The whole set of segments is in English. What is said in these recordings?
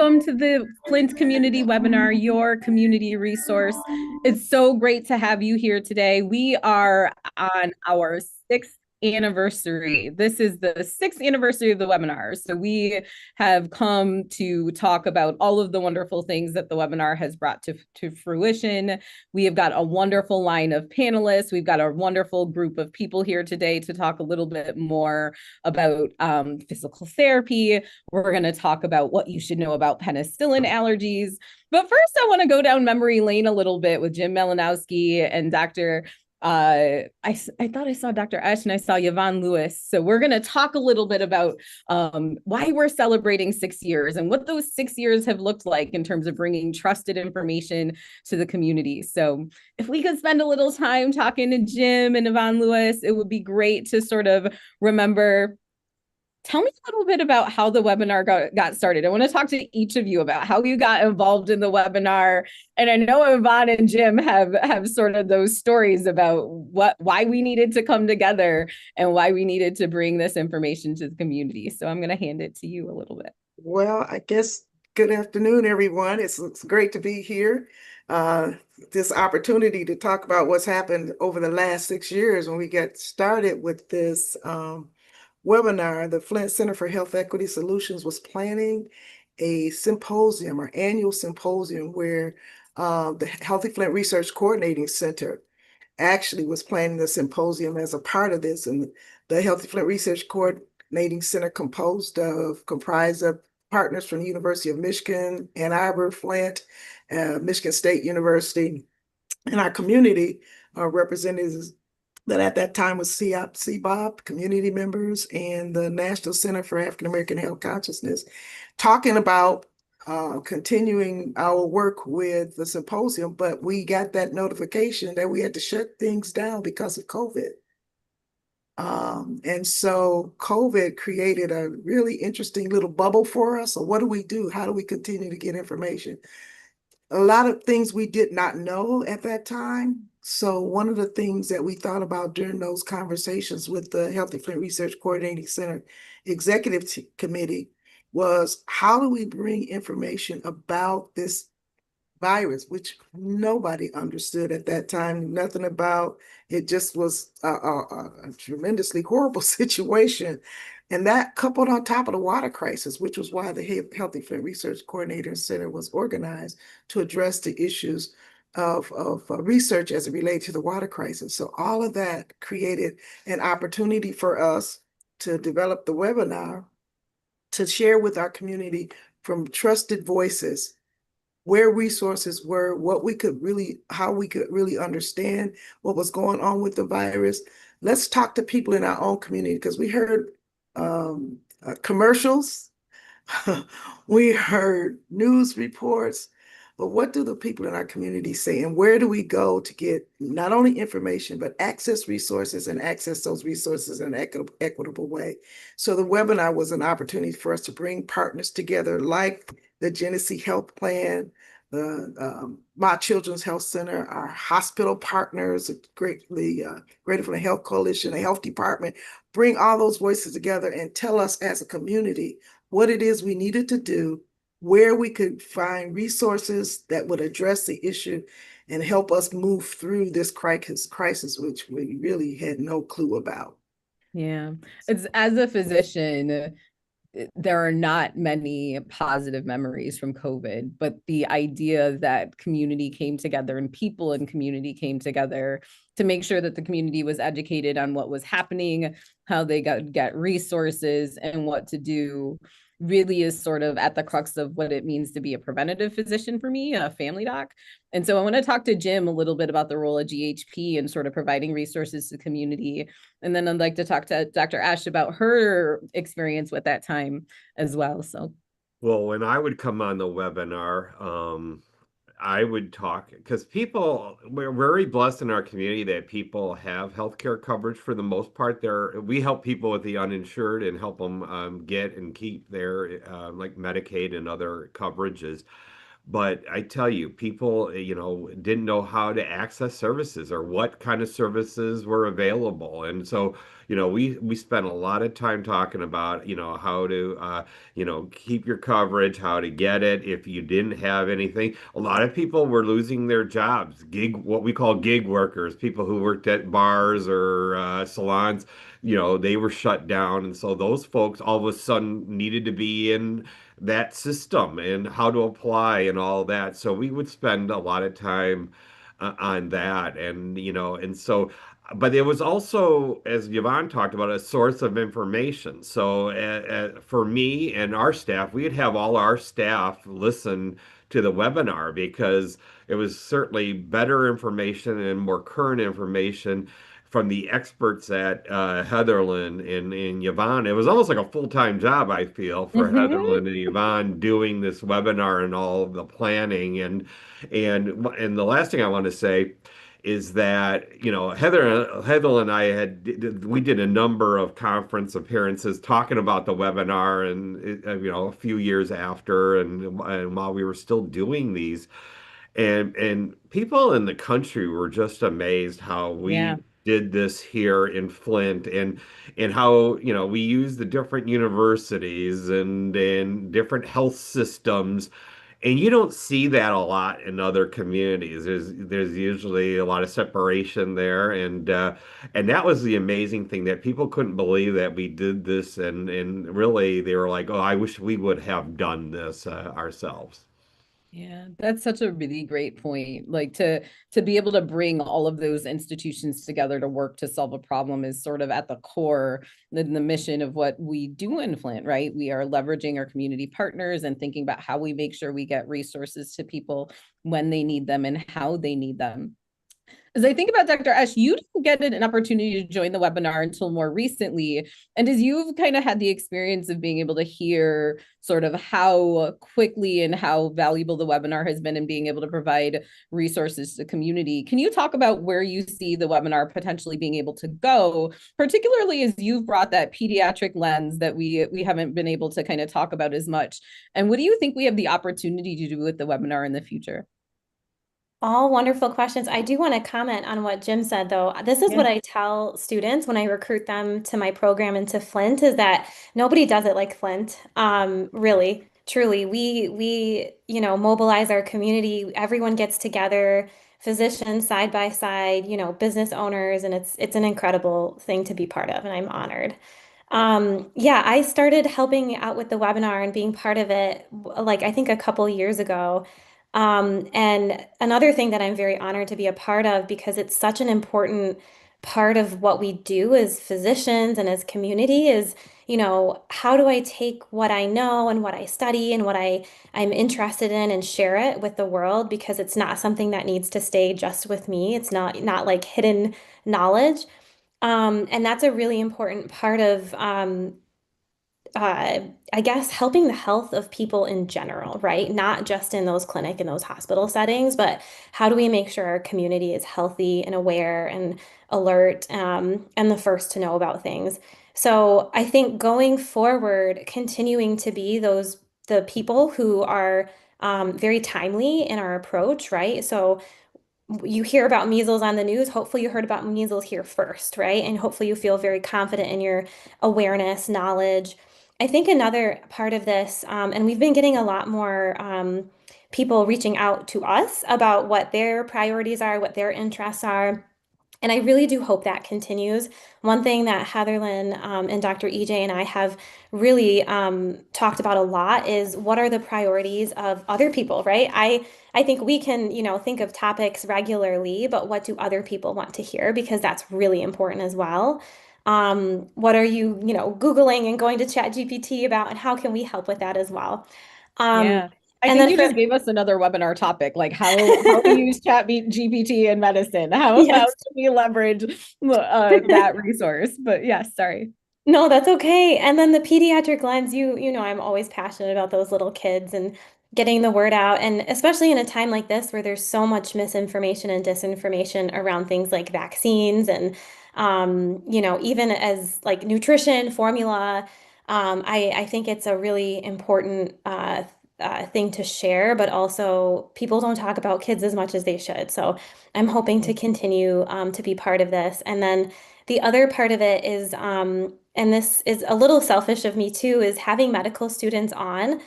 welcome to the Flint Community Webinar, your community resource. It's so great to have you here today. We are on our sixth anniversary. This is the sixth anniversary of the webinar. So we have come to talk about all of the wonderful things that the webinar has brought to fruition. We have got a wonderful line of panelists. We've got a wonderful group of people here today to talk a little bit more about physical therapy. We're going to talk about what you should know about penicillin allergies. But first, I want to go down memory lane a little bit with Jim Malinowski and Dr. I thought I saw Dr. Esch and I saw Yvonne Lewis. So we're going to talk a little bit about why we're celebrating 6 years and what those 6 years have looked like in terms of bringing trusted information to the community. So if we could spend a little time talking to Jim and Yvonne Lewis, it would be great to sort of remember. Tell me a little bit about how the webinar got started. I want to talk to each of you about how you got involved in the webinar. And I know Yvonne and Jim have sort of those stories about why we needed to come together and why we needed to bring this information to the community. So I'm going to hand it to you a little bit. Well, I guess good afternoon, everyone. It's great to be here. This opportunity to talk about what's happened over the last 6 years when we got started with this webinar. The Flint Center for Health Equity Solutions was planning a symposium or annual symposium where the Healthy Flint Research Coordinating Center actually was planning the symposium as a part of this. And the Healthy Flint Research Coordinating Center comprised of partners from the University of Michigan, Ann Arbor, Flint, Michigan State University, and our community representatives that at that time was CBOP, community members, and the National Center for African American Health Consciousness, talking about continuing our work with the symposium. But we got that notification that we had to shut things down because of COVID. And so COVID created a really interesting little bubble for us. So what do we do? How do we continue to get information? A lot of things we did not know at that time. So one of the things that we thought about during those conversations with the Healthy Flint Research Coordinating Center Executive Committee was, how do we bring information about this virus, which nobody understood at that time, nothing about. It just was a tremendously horrible situation. And that coupled on top of the water crisis, which was why the Healthy Flint Research Coordinator Center was organized to address the issues of research as it related to the water crisis. So all of that created an opportunity for us to develop the webinar to share with our community from trusted voices where resources were, how we could really understand what was going on with the virus. Let's talk to people in our own community, because we heard commercials, we heard news reports, but what do the people in our community say? And where do we go to get not only information, but access resources and access those resources in an equitable way? So the webinar was an opportunity for us to bring partners together like the Genesee Health Plan, the My Children's Health Center, our hospital partners, Greater Flint Health Coalition, the health department, bring all those voices together and tell us as a community what it is we needed to do, where we could find resources that would address the issue and help us move through this crisis, which we really had no clue about. Yeah, it's, as a physician, there are not many positive memories from COVID, but the idea that community came together and people in community came together to make sure that the community was educated on what was happening, how they get resources, and what to do really is sort of at the crux of what it means to be a preventative physician for me, a family doc. And so I want to talk to Jim a little bit about the role of GHP and sort of providing resources to the community. And then I'd like to talk to Dr. Ash about her experience with that time as well. So, well, when I would come on the webinar, I would talk because we're very blessed in our community that people have healthcare coverage for the most part. We help people with the uninsured and help them get and keep their like Medicaid and other coverages. But I tell you, people, didn't know how to access services or what kind of services were available. And so, we spent a lot of time talking about, how to, keep your coverage, how to get it if you didn't have anything. A lot of people were losing their jobs, what we call gig workers, people who worked at bars or salons, they were shut down. And so those folks all of a sudden needed to be in that system and how to apply and all that. So we would spend a lot of time on that. But it was also, as Yvonne talked about, a source of information. So for me and our staff, we'd have all our staff listen to the webinar because it was certainly better information and more current information from the experts at Heatherland and Yvonne. It was almost like a full-time job, I feel, for Hmm. Heatherland and Yvonne doing this webinar and all of the planning. And the last thing I want to say is that, Heather and I we did a number of conference appearances talking about the webinar and, a few years after and while we were still doing these. And people in the country were just amazed how Yeah. we did this here in Flint and how, we use the different universities and different health systems. And you don't see that a lot in other communities. There's usually a lot of separation there, and that was the amazing thing that people couldn't believe that we did this, and really they were like, "Oh, I wish we would have done this ourselves." Yeah, that's such a really great point. Like to be able to bring all of those institutions together to work to solve a problem is sort of at the core, the mission of what we do in Flint, right? We are leveraging our community partners and thinking about how we make sure we get resources to people when they need them and how they need them. As I think about Dr. Ash, you didn't get an opportunity to join the webinar until more recently. And as you've kind of had the experience of being able to hear sort of how quickly and how valuable the webinar has been in being able to provide resources to the community, can you talk about where you see the webinar potentially being able to go, particularly as you've brought that pediatric lens that we haven't been able to kind of talk about as much? And what do you think we have the opportunity to do with the webinar in the future? All wonderful questions. I do want to comment on what Jim said, though. This is Yeah. what I tell students when I recruit them to my program into Flint is that nobody does it like Flint. Really, truly. We mobilize our community. Everyone gets together, physicians side by side, business owners, and it's an incredible thing to be part of, and I'm honored. Yeah, I started helping out with the webinar and being part of it, like I think a couple years ago. And another thing that I'm very honored to be a part of because it's such an important part of what we do as physicians and as community is, how do I take what I know and what I study and I'm interested in and share it with the world because it's not something that needs to stay just with me. It's not like hidden knowledge. And that's a really important part of uh, I guess helping the health of people in general, right? Not just in those clinic and those hospital settings, but how do we make sure our community is healthy and aware and alert, and the first to know about things. So I think going forward, continuing to be the people who are very timely in our approach, right? So you hear about measles on the news. Hopefully, you heard about measles here first, right? And hopefully, you feel very confident in your awareness, knowledge. I think another part of this, and we've been getting a lot more people reaching out to us about what their priorities are, what their interests are. And I really do hope that continues. One thing that Heatherlyn and Dr. EJ and I have really talked about a lot is what are the priorities of other people, right? I think we can, think of topics regularly, but what do other people want to hear? Because that's really important as well. What are you, Googling and going to Chat GPT about, and how can we help with that as well? Um, Yeah. I and think then you for, just gave us another webinar topic, like how to use GPT in medicine. How yes. can we leverage that resource? But yeah, sorry. No, that's okay. And then the pediatric lens, you know, I'm always passionate about those little kids and getting the word out. And especially in a time like this where there's so much misinformation and disinformation around things like vaccines and even as like nutrition, formula, I think it's a really important thing to share, but also people don't talk about kids as much as they should. So I'm hoping to continue to be part of this. And then the other part of it is, and this is a little selfish of me too, is having medical students on,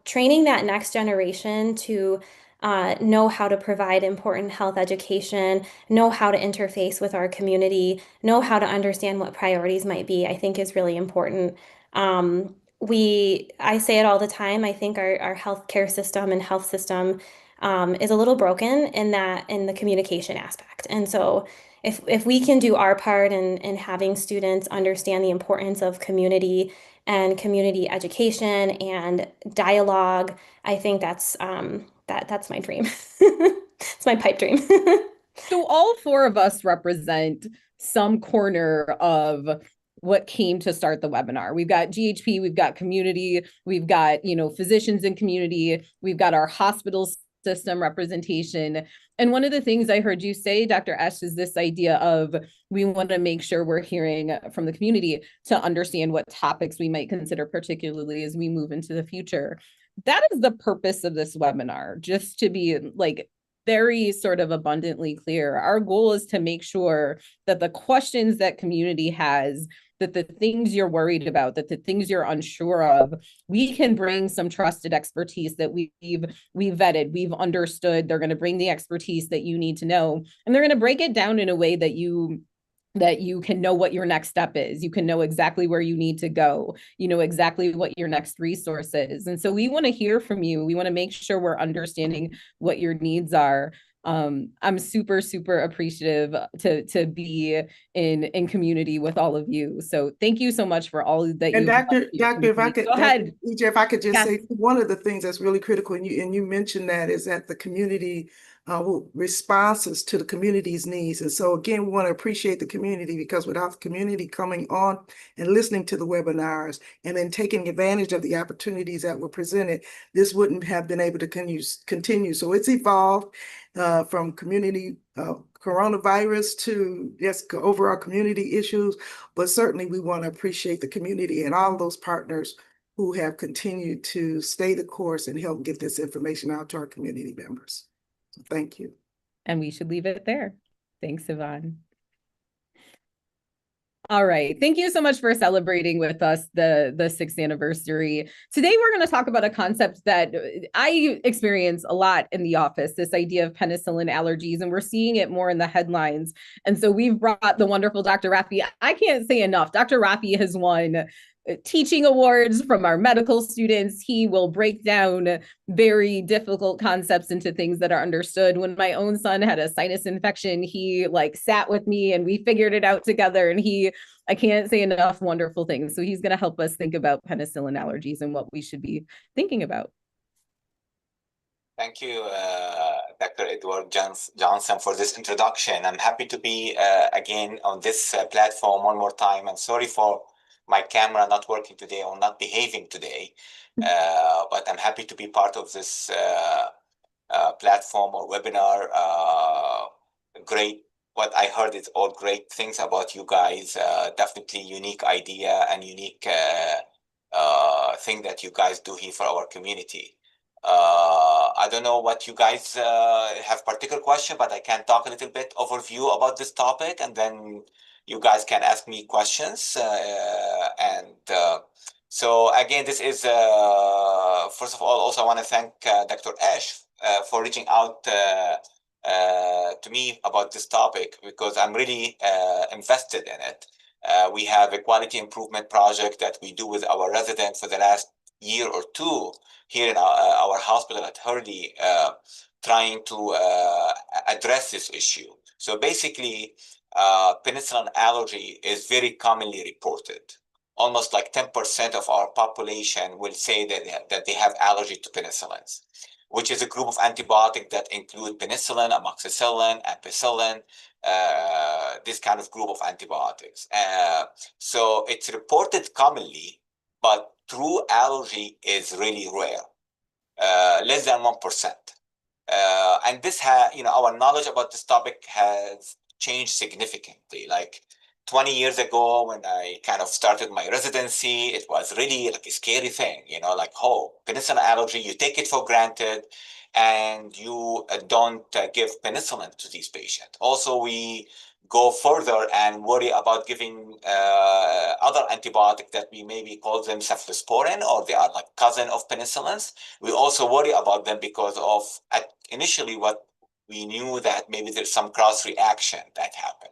training that next generation to know how to provide important health education, know how to interface with our community, know how to understand what priorities might be, I think is really important. I say it all the time. I think our healthcare system and health system is a little broken in the communication aspect. And so if we can do our part in having students understand the importance of community and community education and dialogue, I think that's my dream. It's my pipe dream. So all four of us represent some corner of what came to start the webinar. We've got GHP, we've got community, we've got, physicians in community, we've got our hospital system representation. And one of the things I heard you say, Dr. Esch, is this idea of we want to make sure we're hearing from the community to understand what topics we might consider, particularly as we move into the future. That is the purpose of this webinar, just to be like very sort of abundantly clear. Our goal is to make sure that the questions that community has, that the things you're worried about, that the things you're unsure of, we can bring some trusted expertise that we've vetted, we've understood. They're going to bring the expertise that you need to know, and they're going to break it down in a way that you can know what your next step is. You can know exactly where you need to go. You know exactly what your next resource is. And so we want to hear from you. We want to make sure we're understanding what your needs are. I'm super, super appreciative to be in community with all of you. So thank you so much for all that And you've Doctor, if I could, go ahead. EJ, if I could just Yes. say, one of the things that's really critical, and you mentioned that, is that the community responses to the community's needs. And so again, we want to appreciate the community, because without the community coming on and listening to the webinars and then taking advantage of the opportunities that were presented, this wouldn't have been able to continue. So it's evolved from community coronavirus to just overall community issues. But certainly we want to appreciate the community and all those partners who have continued to stay the course and help get this information out to our community members. So thank you. And we should leave it there. Thanks, Yvonne. All right. Thank you so much for celebrating with us the 6th anniversary. Today, we're going to talk about a concept that I experience a lot in the office, this idea of penicillin allergies, and we're seeing it more in the headlines. And so we've brought the wonderful Dr. Rafi. I can't say enough. Dr. Rafi has won teaching awards from our medical students. He will break down very difficult concepts into things that are understood. When my own son had a sinus infection, he sat with me and we figured it out together, and I can't say enough wonderful things. So he's going to help us think about penicillin allergies and what we should be thinking about. Thank you, Dr. Edward Johnson, for this introduction. I'm happy to be again on this platform one more time. And sorry for my camera not working today or not behaving today, but I'm happy to be part of this platform or webinar. Great. What I heard is all great things about you guys. Definitely unique idea and unique thing that you guys do here for our community. I don't know what you guys have particular question, but I can talk a little bit overview about this topic, and then you guys can ask me questions. So again, this is, first of all, also I want to thank Dr. Ash for reaching out to me about this topic, because I'm really invested in it. We have a quality improvement project that we do with our residents for the last year or two here in our hospital at Hurley, trying to address this issue. So basically, penicillin allergy is very commonly reported. Almost like 10% of our population will say that they have allergy to penicillins, which is a group of antibiotics that include penicillin, amoxicillin, ampicillin, this kind of group of antibiotics. So it's reported commonly, but true allergy is really rare, less than 1%. And this our knowledge about this topic has changed significantly. Like 20 years ago, when I kind of started my residency, it was really like a scary thing, like, oh, penicillin allergy, you take it for granted and you don't give penicillin to these patients. Also, we go further and worry about giving other antibiotics that we maybe call them cephalosporin, or they are like cousin of penicillins. We also worry about them because of initially what we knew that maybe there's some cross reaction that happened.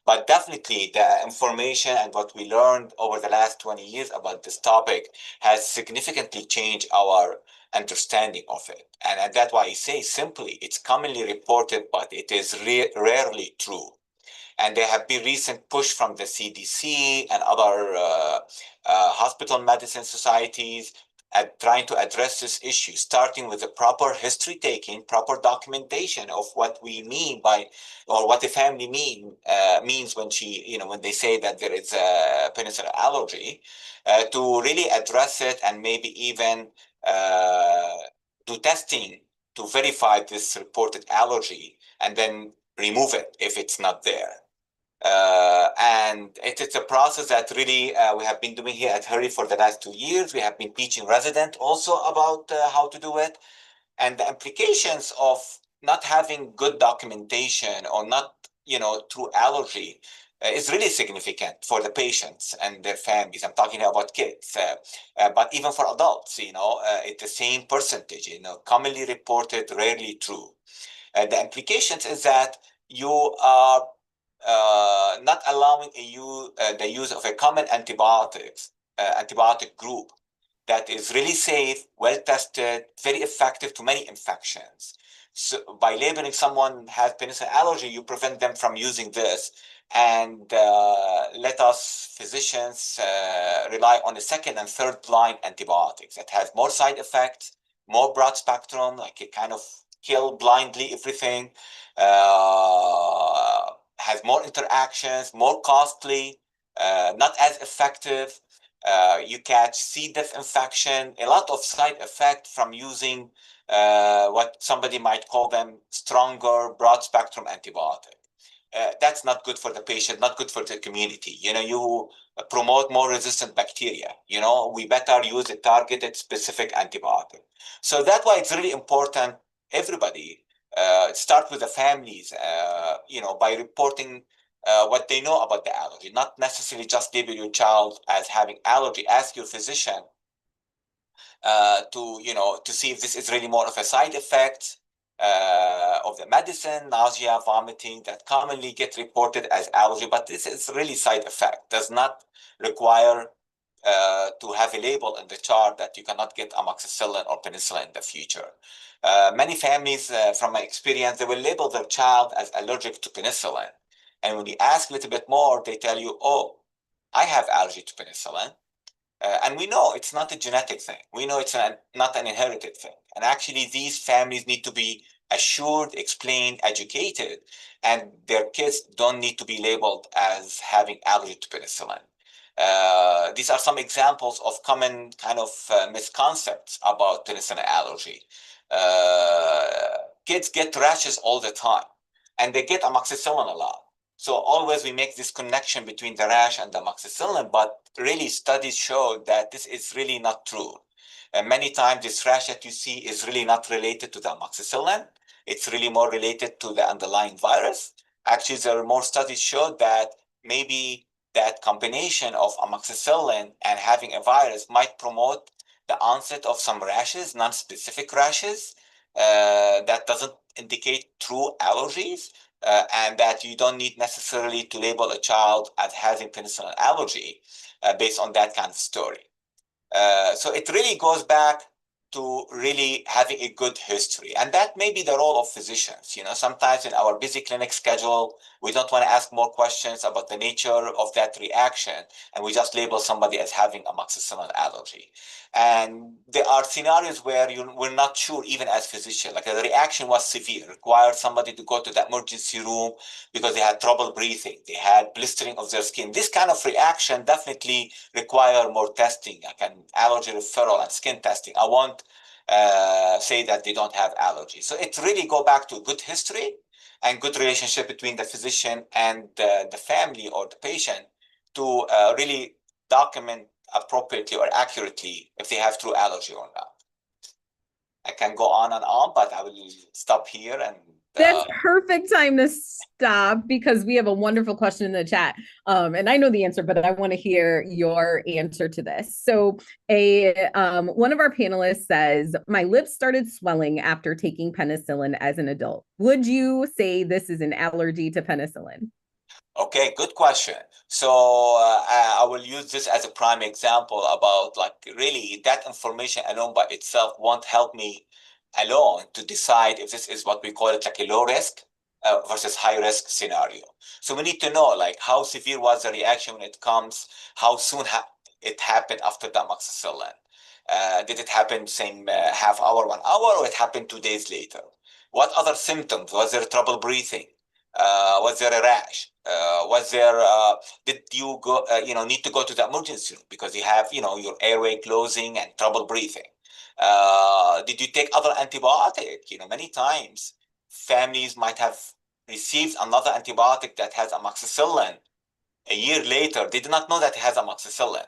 But definitely the information and what we learned over the last 20 years about this topic has significantly changed our understanding of it. And that's why I say simply, it's commonly reported, but it is rarely true. And there have been recent push from the CDC and other hospital medicine societies at trying to address this issue, starting with the proper history taking, proper documentation of what we mean by, or what the family means when when they say that there is a penicillin allergy, to really address it and maybe even do testing to verify this reported allergy and then remove it if it's not there. And it's a process that really we have been doing here at Hurry for the last 2 years. We have been teaching residents also about how to do it. And the implications of not having good documentation or not, through allergy is really significant for the patients and their families. I'm talking about kids, but even for adults, it's the same percentage, commonly reported, rarely true. The implications is that you are not allowing the use of a common antibiotic group that is really safe, well tested, very effective to many infections. So by labeling someone has penicillin allergy, you prevent them from using this, and let us physicians rely on the second and third line antibiotics that have more side effects, more broad spectrum, like it kind of kill blindly everything. Has more interactions, more costly, not as effective. You catch C. diff infection, a lot of side effect from using what somebody might call them stronger broad spectrum antibiotic. That's not good for the patient, not good for the community. You promote more resistant bacteria. We better use a targeted specific antibiotic. So that's why it's really important, everybody, start with the families, by reporting what they know about the allergy, not necessarily just label your child as having allergy. Ask your physician to see if this is really more of a side effect of the medicine, nausea, vomiting, that commonly get reported as allergy, but this is really side effect, does not require to have a label in the chart that you cannot get amoxicillin or penicillin in the future. Many families, from my experience, they will label their child as allergic to penicillin. And when you ask a little bit more, they tell you, oh, I have allergy to penicillin. And we know it's not a genetic thing. We know it's not an inherited thing. And actually, these families need to be assured, explained, educated, and their kids don't need to be labeled as having allergy to penicillin. These are some examples of common kind of misconceptions about penicillin allergy. Kids get rashes all the time, and they get amoxicillin a lot. So always we make this connection between the rash and the amoxicillin, but really studies show that this is really not true. And many times this rash that you see is really not related to the amoxicillin. It's really more related to the underlying virus. Actually, there are more studies show that maybe that combination of amoxicillin and having a virus might promote the onset of some rashes, non-specific rashes, that doesn't indicate true allergies, and that you don't need necessarily to label a child as having penicillin allergy based on that kind of story. So it really goes back to really having a good history. And that may be the role of physicians. Sometimes in our busy clinic schedule, we don't want to ask more questions about the nature of that reaction, and we just label somebody as having amoxicillin allergy. And there are scenarios where we're not sure, even as physicians, like the reaction was severe, required somebody to go to the emergency room because they had trouble breathing, they had blistering of their skin. This kind of reaction definitely require more testing, like an allergy referral and skin testing. I won't say that they don't have allergies. So it really go back to good history and good relationship between the physician and the family or the patient to really document appropriately or accurately if they have true allergy or not. I can go on and on, but I will stop here and That's perfect time to stop because we have a wonderful question in the chat. And I know the answer, but I want to hear your answer to this. So one of our panelists says, my lips started swelling after taking penicillin as an adult. Would you say this is an allergy to penicillin? Okay, good question. So I will use this as a prime example about like really that information alone by itself won't help me alone to decide if this is what we call it like a low risk versus high risk scenario. So we need to know like how severe was the reaction when it comes, how soon it happened after the amoxicillin. Did it happen same half hour, 1 hour, or it happened 2 days later? What other symptoms? Was there trouble breathing? Was there a rash? Was there? Did you go? Need to go to the emergency room because you have, your airway closing and trouble breathing. Did you take other antibiotic? Many times families might have received another antibiotic that has amoxicillin. A year later, they did not know that it has amoxicillin,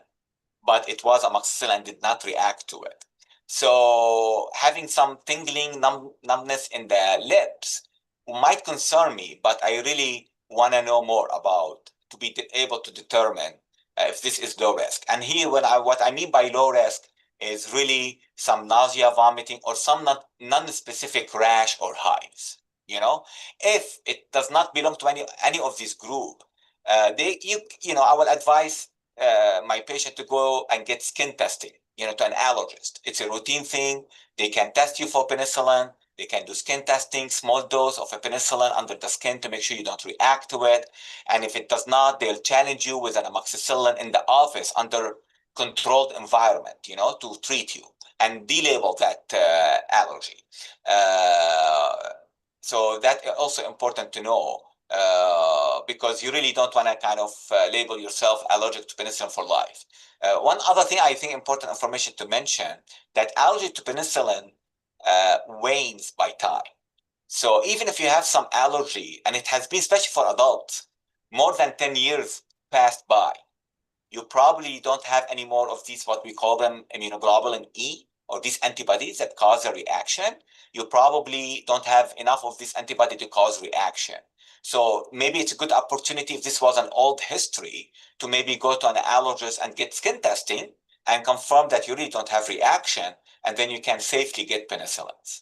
but it was amoxicillin and did not react to it. So having some tingling, numbness in the lips might concern me, but I really want to know more about to be able to determine if this is low risk. And here, what I mean by low risk is really some nausea, vomiting, or some non-specific rash or hives. If it does not belong to any of these group, I will advise my patient to go and get skin testing, to an allergist. It's a routine thing. They can test you for penicillin. They can do skin testing, small dose of a penicillin under the skin to make sure you don't react to it. And if it does not, they'll challenge you with an amoxicillin in the office under controlled environment, to treat you and delabel that allergy. So that is also important to know because you really don't want to kind of label yourself allergic to penicillin for life. One other thing I think important information to mention, that allergy to penicillin wanes by time. So even if you have some allergy, and it has been, especially for adults, more than 10 years passed by, you probably don't have any more of these, what we call them immunoglobulin E, or these antibodies that cause a reaction. You probably don't have enough of this antibody to cause reaction. So maybe it's a good opportunity if this was an old history to maybe go to an allergist and get skin testing and confirm that you really don't have reaction, and then you can safely get penicillins.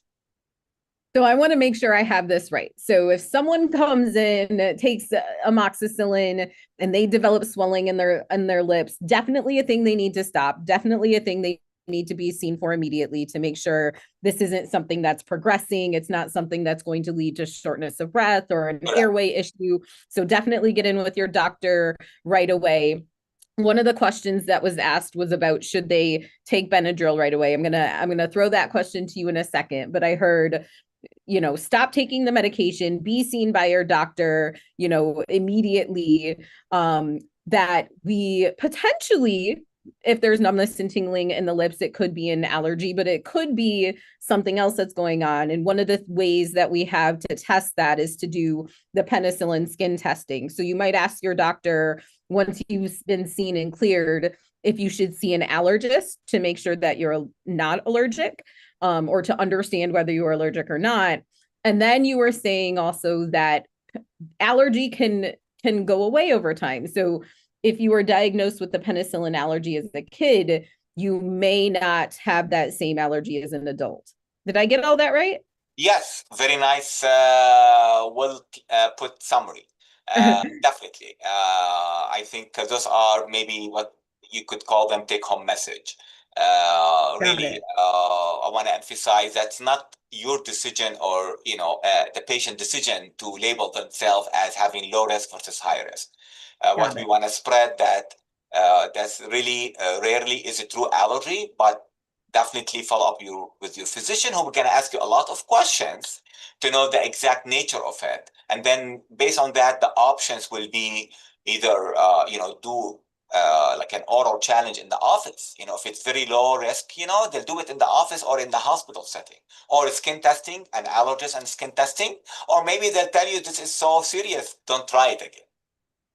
So I want to make sure I have this right. So if someone comes in, takes amoxicillin, and they develop swelling in their lips, definitely a thing they need to stop. Definitely a thing they need to be seen for immediately to make sure this isn't something that's progressing. It's not something that's going to lead to shortness of breath or an airway issue. So definitely get in with your doctor right away. One of the questions that was asked was about should they take Benadryl right away. I'm gonna throw that question to you in a second, but I heard stop taking the medication, be seen by your doctor, immediately, that we potentially, if there's numbness and tingling in the lips, it could be an allergy, but it could be something else that's going on. And one of the ways that we have to test that is to do the penicillin skin testing. So you might ask your doctor, once you've been seen and cleared, if you should see an allergist to make sure that you're not allergic, or to understand whether you are allergic or not. And then you were saying also that allergy can go away over time. So if you were diagnosed with the penicillin allergy as a kid, you may not have that same allergy as an adult. Did I get all that right? Yes, very nice. Well put summary. Definitely. I think those are maybe what you could call them take-home message. Really, I want to emphasize that's not your decision or the patient decision to label themselves as having low risk versus high risk. What we want to spread that's really rarely is a true allergy, but definitely follow up with your physician who are going to ask you a lot of questions to know the exact nature of it. And then based on that, the options will be either, do like an oral challenge in the office. If it's very low risk, they'll do it in the office or in the hospital setting, or skin testing, an allergist and skin testing, or maybe they'll tell you this is so serious, don't try it again.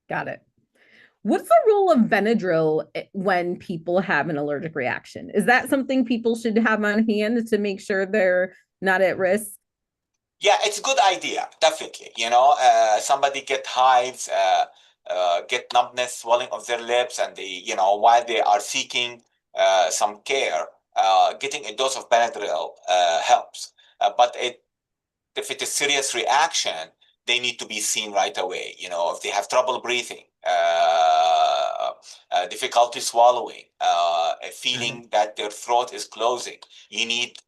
Got it. What's the role of Benadryl when people have an allergic reaction? Is that something people should have on hand to make sure they're not at risk? Yeah, it's a good idea, definitely. Somebody get hives, get numbness, swelling of their lips, and while they are seeking some care, getting a dose of Benadryl helps. But if it is serious reaction, they need to be seen right away. If they have trouble breathing, difficulty swallowing, a feeling that their throat is closing, you need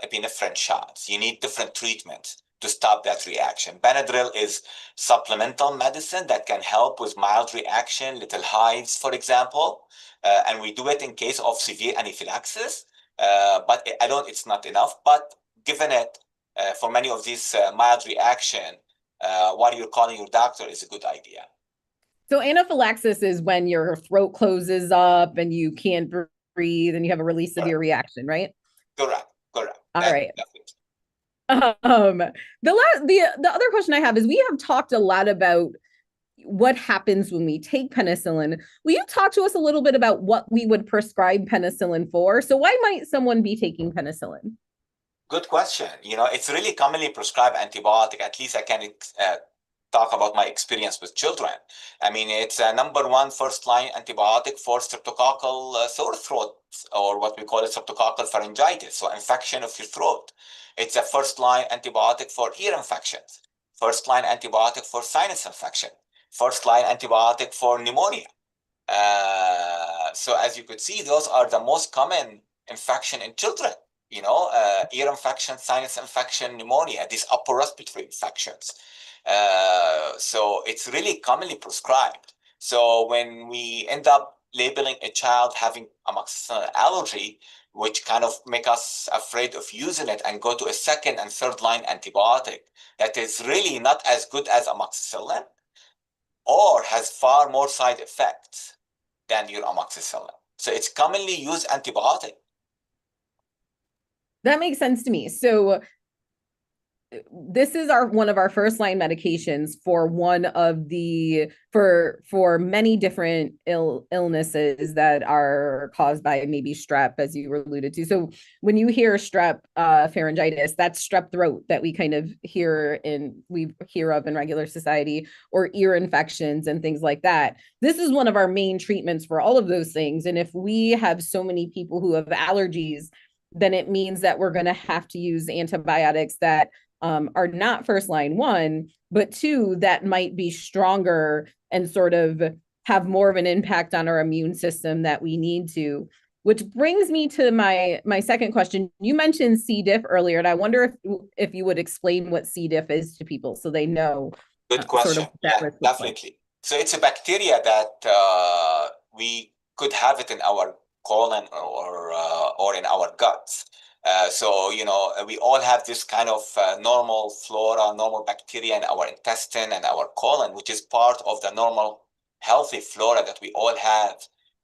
epinephrine shots. You need different treatments to stop that reaction. Benadryl is supplemental medicine that can help with mild reaction, little hives, for example, and we do it in case of severe anaphylaxis. But it's not enough. But given it for many of these mild reaction, while you're calling your doctor is a good idea. So anaphylaxis is when your throat closes up and you can't breathe and you have a really severe reaction, right? Correct. All right. The other question I have is we have talked a lot about what happens when we take penicillin. Will you talk to us a little bit about what we would prescribe penicillin for? So why might someone be taking penicillin? Good question. It's really commonly prescribed antibiotic. At least I can talk about my experience with children. I mean, it's a number one first-line antibiotic for streptococcal sore throat, or what we call it streptococcal pharyngitis, so infection of your throat. It's a first-line antibiotic for ear infections, first-line antibiotic for sinus infection, first-line antibiotic for pneumonia. So as you could see, those are the most common infection in children. Ear infection, sinus infection, pneumonia, these upper respiratory infections. So it's really commonly prescribed. So when we end up labeling a child having amoxicillin allergy, which kind of make us afraid of using it and go to a second and third line antibiotic that is really not as good as amoxicillin or has far more side effects than your amoxicillin. So it's commonly used antibiotic. That makes sense to me. So this is one of our first line medications for for many different illnesses that are caused by maybe strep, as you alluded to. So when you hear strep pharyngitis, that's strep throat that we kind of hear of in regular society, or ear infections and things like that. This is one of our main treatments for all of those things. And if we have so many people who have allergies, then it means that we're going to have to use antibiotics that are not first line one, but two, that might be stronger and sort of have more of an impact on our immune system that we need to. Which brings me to my second question. You mentioned C. diff earlier, and I wonder if you would explain what C. diff is to people so they know. Good question. Sort of yeah, definitely. So it's a bacteria that we could have it in our colon or in our guts. So, we all have this kind of normal flora, normal bacteria in our intestine and our colon, which is part of the normal healthy flora that we all have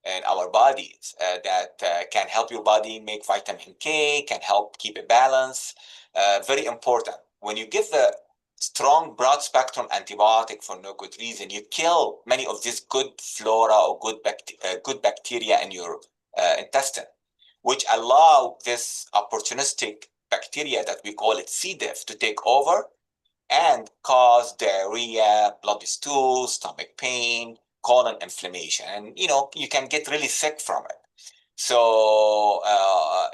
in our bodies that can help your body make vitamin K, can help keep a balance. Very important. When you give the strong broad spectrum antibiotic for no good reason, you kill many of these good flora or good bacteria in your intestine, which allow this opportunistic bacteria that we call it C. diff to take over and cause diarrhea, bloody stool, stomach pain, colon inflammation. And, you can get really sick from it. So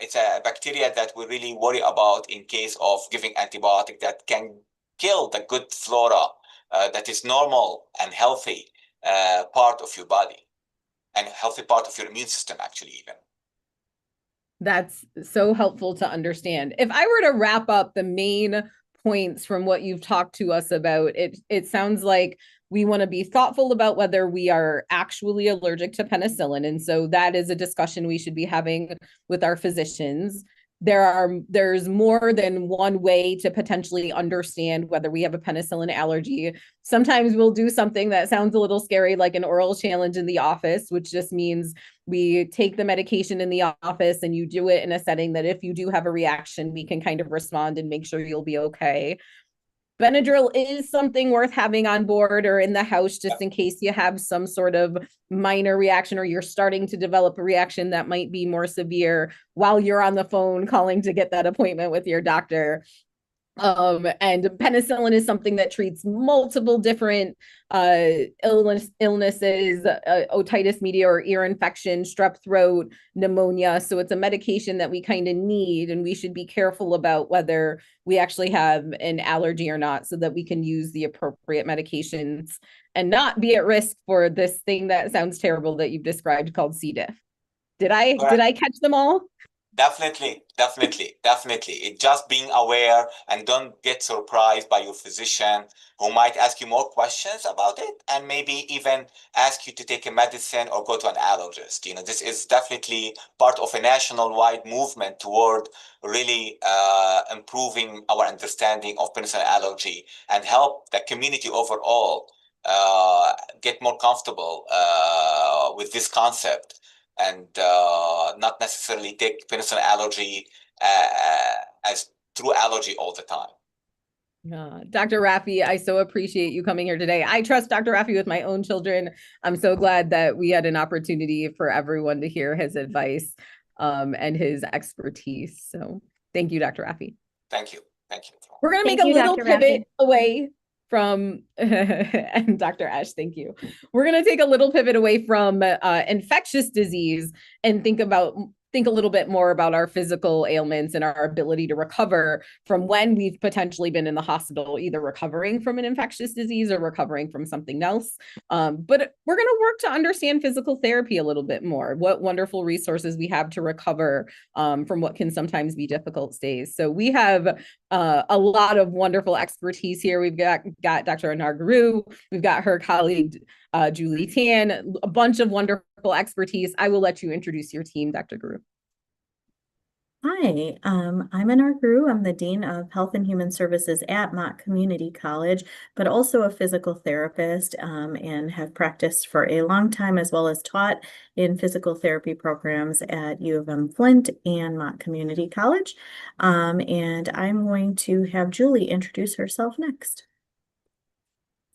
it's a bacteria that we really worry about in case of giving antibiotic that can kill the good flora that is normal and healthy part of your body and healthy part of your immune system, actually, even. That's so helpful to understand. If I were to wrap up the main points from what you've talked to us about, it sounds like we want to be thoughtful about whether we are actually allergic to penicillin. And so that is a discussion we should be having with our physicians. there's more than one way to potentially understand whether we have a penicillin allergy. Sometimes we'll do something that sounds a little scary, like an oral challenge in the office, which just means we take the medication in the office and you do it in a setting that if you do have a reaction, we can kind of respond and make sure you'll be okay. Benadryl is something worth having on board or in the house just in case you have some sort of minor reaction or you're starting to develop a reaction that might be more severe while you're on the phone calling to get that appointment with your doctor. And penicillin is something that treats multiple different illnesses, otitis media or ear infection, strep throat, pneumonia. So it's a medication that we kind of need, and we should be careful about whether we actually have an allergy or not so that we can use the appropriate medications and not be at risk for this thing that sounds terrible that you've described called C. diff. Did I catch them all? Definitely. It just being aware and don't get surprised by your physician who might ask you more questions about it and maybe even ask you to take a medicine or go to an allergist. This is definitely part of a national-wide movement toward really improving our understanding of penicillin allergy and help the community overall get more comfortable with this concept. And not necessarily take penicillin allergy as true allergy all the time. Dr. Raffi, I so appreciate you coming here today. I trust Dr. Raffi with my own children. I'm so glad that we had an opportunity for everyone to hear his advice and his expertise. So thank you, Dr. Raffi. Thank you. We're going to make a little pivot away from and Dr. Ash, thank you. We're going to take a little pivot away from infectious disease and think a little bit more about our physical ailments and our ability to recover from when we've potentially been in the hospital, either recovering from an infectious disease or recovering from something else. But we're going to work to understand physical therapy a little bit more, what wonderful resources we have to recover from what can sometimes be difficult stays. So we have a lot of wonderful expertise here. We've got Dr. Anar Guru, we've got her colleague, Julie Tan, a bunch of wonderful expertise. I will let you introduce your team, Dr. Guru. Hi, I'm Anar Guru. I'm the Dean of Health and Human Services at Mott Community College, but also a physical therapist and have practiced for a long time as well as taught in physical therapy programs at U of M Flint and Mott Community College. And I'm going to have Julie introduce herself next.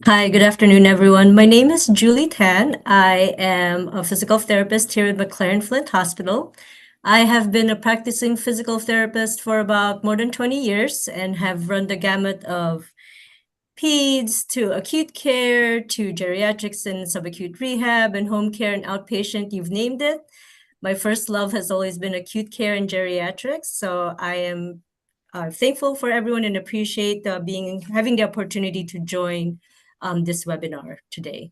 Hi, good afternoon, everyone. My name is Julie Tan. I am a physical therapist here at McLaren Flint Hospital. I have been a practicing physical therapist for about more than 20 years and have run the gamut of peds to acute care to geriatrics and subacute rehab and home care and outpatient, you've named it. My first love has always been acute care and geriatrics, so I am thankful for everyone and appreciate having the opportunity to join this webinar today.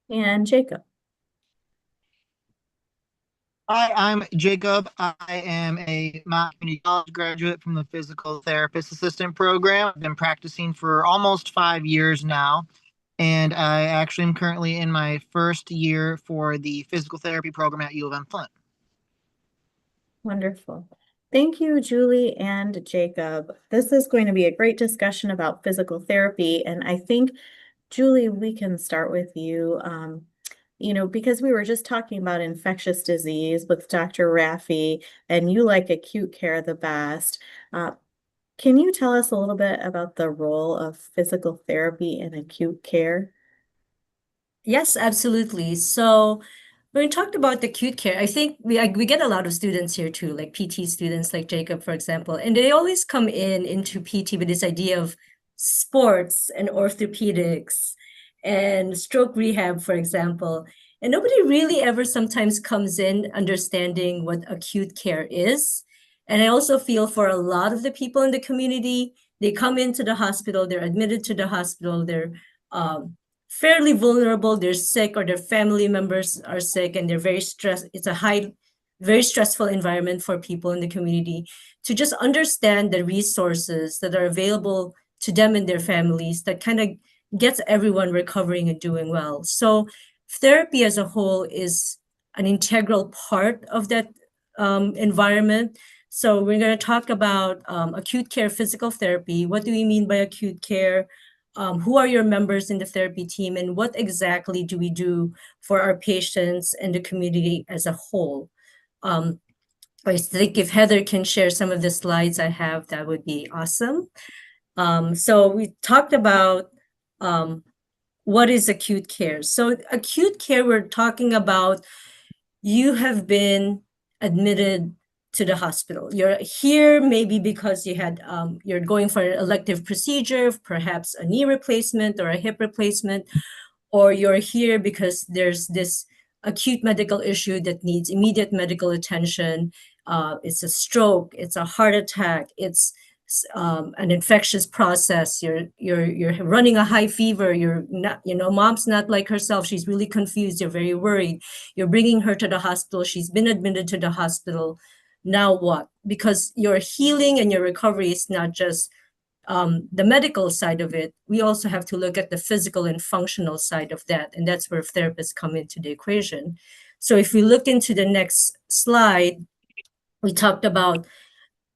And Jacob. Hi, I'm Jacob. I am a Mott Community College graduate from the Physical Therapist Assistant Program. I've been practicing for almost 5 years now, and I actually am currently in my first year for the physical therapy program at U of M Flint. Wonderful. Thank you, Julie and Jacob. This is going to be a great discussion about physical therapy, and I think, Julie, we can start with you. Because we were just talking about infectious disease with Dr. Raffi, and you like acute care the best. Can you tell us a little bit about the role of physical therapy in acute care? Yes, absolutely. So when we talked about acute care, I think we get a lot of students here too, like PT students like Jacob, for example, and they always come into PT with this idea of sports and orthopedics and stroke rehab, for example. And nobody really ever sometimes comes in understanding what acute care is. And I also feel for a lot of the people in the community, they come into the hospital, they're admitted to the hospital, they're fairly vulnerable, they're sick or their family members are sick and they're very stressed. It's a very stressful environment for people in the community to just understand the resources that are available to them and their families that kind of gets everyone recovering and doing well. So therapy as a whole is an integral part of that environment. So we're going to talk about acute care physical therapy. What do we mean by acute care? Who are your members in the therapy team, and what exactly do we do for our patients and the community as a whole? I think if Heather can share some of the slides I have, that would be awesome. So we talked about what is acute care. So acute care, we're talking about you have been admitted to the hospital. You're here maybe because you had you're going for an elective procedure, perhaps a knee replacement or a hip replacement, or you're here because there's this acute medical issue that needs immediate medical attention. It's a stroke, it's a heart attack, it's an infectious process. You're running a high fever. You're not, mom's not like herself. She's really confused. You're very worried. You're bringing her to the hospital. She's been admitted to the hospital. Now what? Because your healing and your recovery is not just the medical side of it. We also have to look at the physical and functional side of that. And that's where therapists come into the equation. So if we look into the next slide, we talked about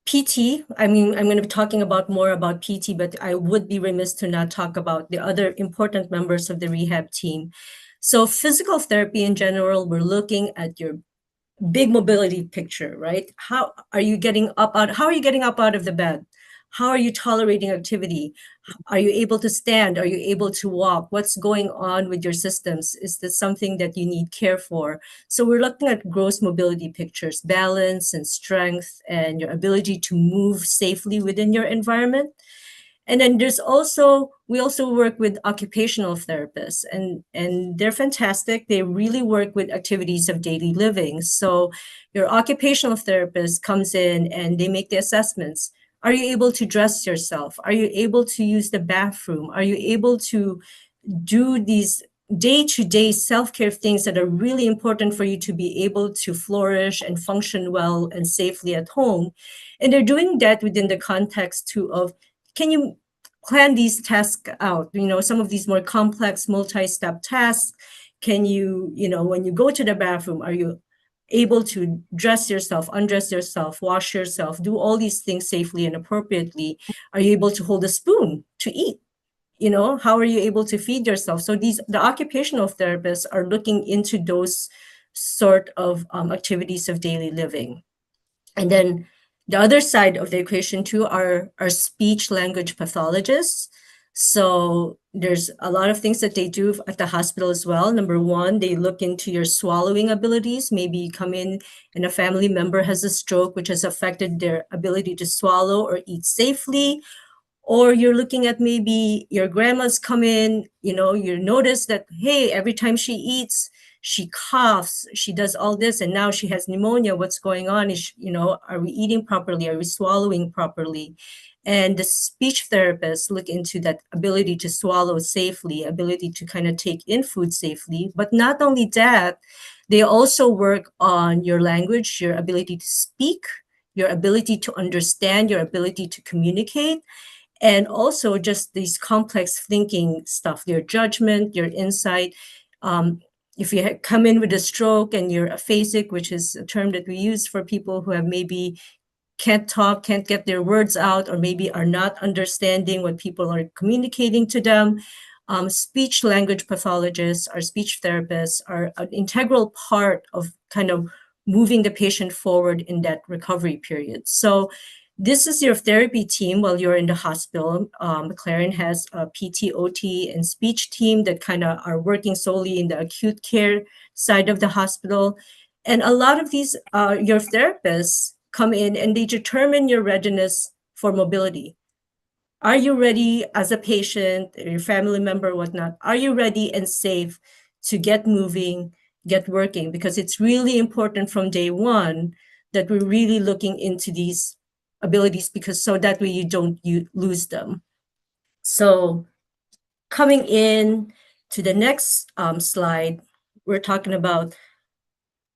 PT. I mean, I'm going to be talking about more about PT, but I would be remiss to not talk about the other important members of the rehab team. So physical therapy in general, we're looking at your big mobility picture, right? How are you getting up out of the bed? How are you tolerating activity? Are you able to stand? Are you able to walk? What's going on with your systems? Is this something that you need care for? So we're looking at gross mobility pictures, balance and strength, and your ability to move safely within your environment. And then we also work with occupational therapists, and they're fantastic. They really work with activities of daily living. So your occupational therapist comes in and they make the assessments. Are you able to dress yourself? Are you able to use the bathroom? Are you able to do these day-to-day self-care things that are really important for you to be able to flourish and function well and safely at home? And they're doing that within the context too of, can you plan these tasks out? Some of these more complex multi-step tasks. Can you, when you go to the bathroom, are you able to dress yourself, undress yourself, wash yourself, do all these things safely and appropriately? Are you able to hold a spoon to eat? How are you able to feed yourself? So the occupational therapists are looking into those sort of activities of daily living. And then the other side of the equation too are speech language pathologists. So there's a lot of things that they do at the hospital as well. Number one, they look into your swallowing abilities. Maybe you come in and a family member has a stroke, which has affected their ability to swallow or eat safely. Or you're looking at maybe your grandma's come in, you notice that, hey, every time she eats, she coughs, she does all this, and now she has pneumonia. What's going on? Are we eating properly? Are we swallowing properly? And the speech therapists look into that ability to swallow safely, ability to kind of take in food safely. But not only that, they also work on your language, your ability to speak, your ability to understand, your ability to communicate, and also just these complex thinking stuff, your judgment, your insight. If you come in with a stroke and you're aphasic, which is a term that we use for people who have maybe can't talk, can't get their words out, or maybe are not understanding what people are communicating to them, speech language pathologists or speech therapists are an integral part of kind of moving the patient forward in that recovery period. So this is your therapy team while you're in the hospital. McLaren has a PT, OT, and speech team that kind of are working solely in the acute care side of the hospital. And a lot of these, your therapists come in and they determine your readiness for mobility. Are you ready as a patient, or your family member, whatnot? Are you ready and safe to get moving, get working? Because it's really important from day one that we're really looking into these abilities, because so that way you lose them. So coming in to the next slide, we're talking about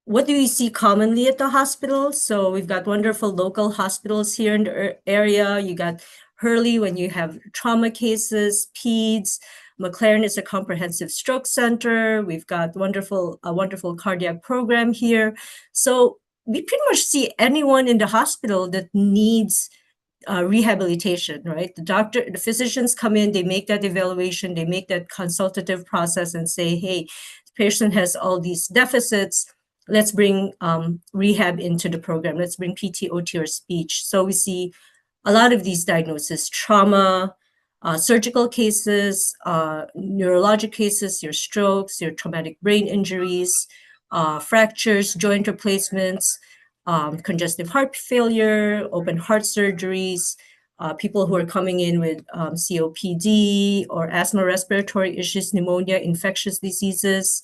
what do we see commonly at the hospital. So we've got wonderful local hospitals here in the area. You got Hurley when you have trauma cases, peds. McLaren is a comprehensive stroke center. We've got a wonderful cardiac program here. So we pretty much see anyone in the hospital that needs rehabilitation, right? The physicians come in, they make that evaluation, they make that consultative process and say, hey, the patient has all these deficits. Let's bring rehab into the program. Let's bring PT, OT, or speech. So we see a lot of these diagnoses, trauma, surgical cases, neurologic cases, your strokes, your traumatic brain injuries, fractures, joint replacements, congestive heart failure, open heart surgeries, people who are coming in with COPD or asthma, respiratory issues, pneumonia, infectious diseases,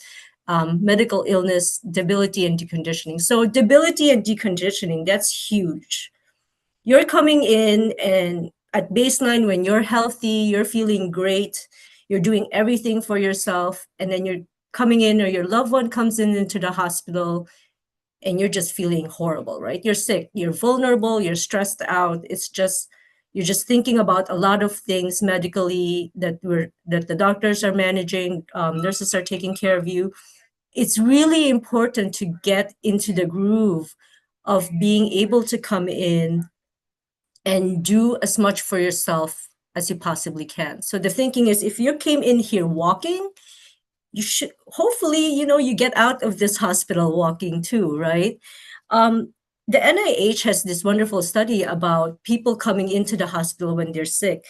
medical illness, debility, and deconditioning. So debility and deconditioning, that's huge. You're coming in and at baseline, when you're healthy, you're feeling great, you're doing everything for yourself, and then you're coming in or your loved one comes in into the hospital and you're just feeling horrible, right? You're sick, you're vulnerable, you're stressed out. It's just, you're just thinking about a lot of things medically that the doctors are managing, nurses are taking care of you. It's really important to get into the groove of being able to come in and do as much for yourself as you possibly can. So the thinking is, if you came in here walking, you should hopefully, you get out of this hospital walking too, right? The NIH has this wonderful study about people coming into the hospital when they're sick.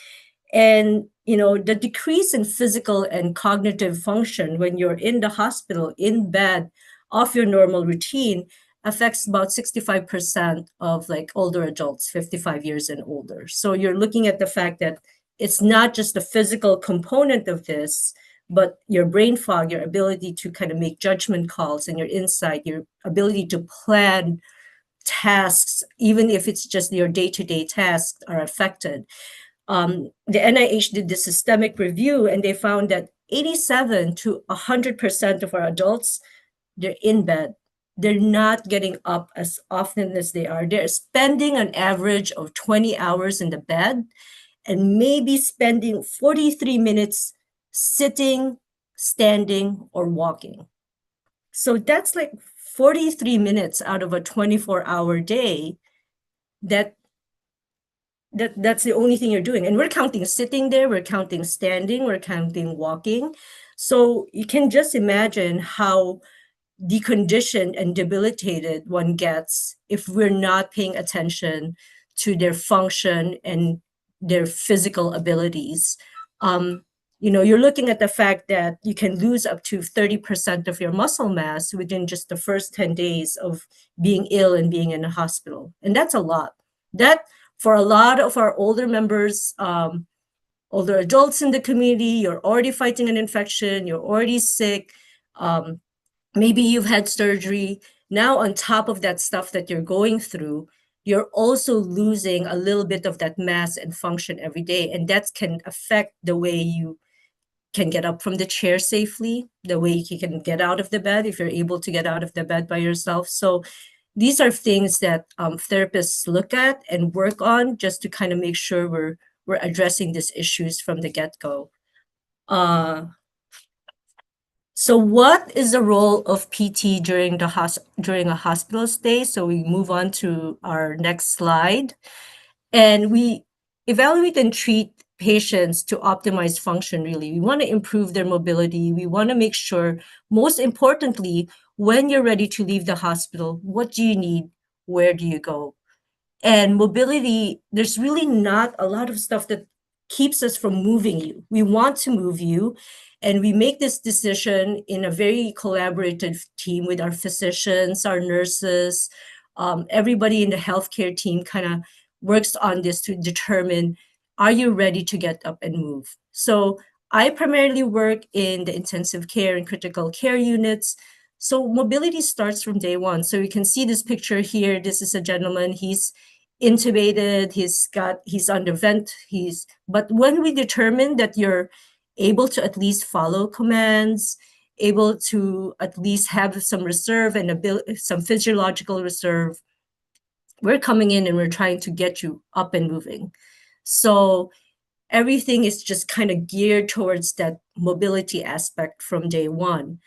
And, the decrease in physical and cognitive function when you're in the hospital, in bed, off your normal routine, affects about 65% of like older adults, 55 years and older. So you're looking at the fact that it's not just the physical component of this, but your brain fog, your ability to kind of make judgment calls and your insight, your ability to plan tasks, even if it's just your day-to-day tasks, are affected. The NIH did this systemic review and they found that 87 to 100% of our adults, they're in bed. They're not getting up as often as they are. They're spending an average of 20 hours in the bed and maybe spending 43 minutes sitting, standing, or walking. So that's like 43 minutes out of a 24-hour day that's the only thing you're doing. And we're counting sitting there, we're counting standing, we're counting walking. So you can just imagine how deconditioned and debilitated one gets if we're not paying attention to their function and their physical abilities. You're looking at the fact that you can lose up to 30% of your muscle mass within just the first 10 days of being ill and being in a hospital. And that's a lot. That, for a lot of our older members, older adults in the community, you're already fighting an infection, you're already sick, maybe you've had surgery. Now, on top of that stuff that you're going through, you're also losing a little bit of that mass and function every day. And that can affect the way you can get up from the chair safely, the way you can get out of the bed, if you're able to get out of the bed by yourself. So these are things that therapists look at and work on just to kind of make sure we're addressing these issues from the get-go. So what is the role of PT during during a hospital stay? So we move on to our next slide. And we evaluate and treat patients to optimize function, really. We want to improve their mobility. We want to make sure, most importantly, when you're ready to leave the hospital, what do you need? Where do you go? And mobility, there's really not a lot of stuff that keeps us from moving you. We want to move you. And we make this decision in a very collaborative team with our physicians, our nurses, everybody in the healthcare team kind of works on this to determine, are you ready to get up and move? So I primarily work in the intensive care and critical care units. So mobility starts from day one. So you can see this picture here. This is a gentleman, he's intubated, he's under vent, but when we determine that you're able to at least follow commands, able to at least have some reserve and some physiological reserve, we're coming in and we're trying to get you up and moving. So everything is just kind of geared towards that mobility aspect from day one.